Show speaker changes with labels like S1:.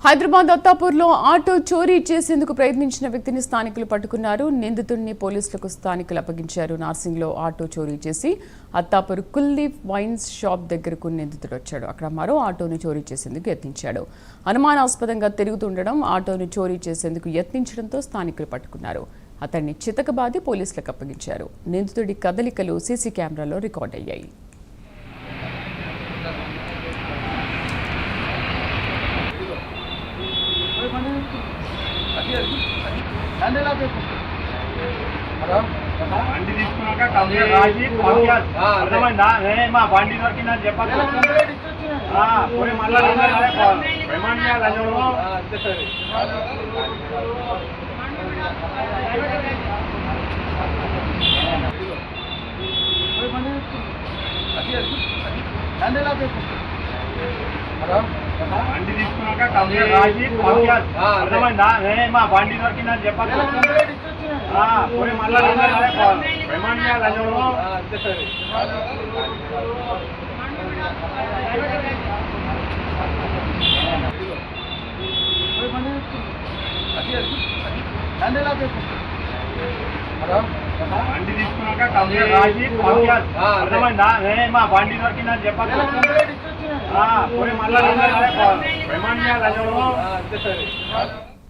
S1: Hyderabad అత్తాపూర్లో auto చోరీ చేసేందుకు ప్రయత్నించిన వ్యక్తిని స్థానికులు పట్టుకున్నారు. నిందితుడిని పోలీసులకు స్థానికులు అప్పగించారు. నార్సింగ్లో ఆటో చోరీ చేసి అత్తాపూర్ కుల్దీప్ వైన్స్ షాప్ దగ్గరకు నిందితుడు వచ్చాడు. అక్కడ మరో ఆటోను చోరీ చేసేందుకు యత్నించాడు. అనుమానాస్పదంగా తిరుగుతుండడం, ఆటోను చోరీ చేసేందుకు యత్నించడంతో స్థానికులు పట్టుకున్నారు. అతన్ని చితకబాది పోలీసులకు అప్పగించారు. నిందితుడి కదలికలు సీసీ కెమెరాలో రికార్డ్ అయ్యాయి.
S2: బండి తీసుకున్నాక కంప్లైంట్ రాసి అర్థమైందా? మా బండి దొరికిందని చెప్పదు పోయి మళ్ళీ రిమాండ్ చేయాలి. బండి తీసుకున్నాక కంప్లైంట్ రాసి అర్థమైందా? మా బండి దొరికిందని చెప్పదు పోయి మళ్ళీ రిమాండ్ చేయాలి. బండి తీసుకున్నాక కంప్లైంట్ రాసి అర్థమైందా? మా బండి దొరికిందని చెప్పదు పోయి మళ్ళీ రిమాండ్ చేయాలి.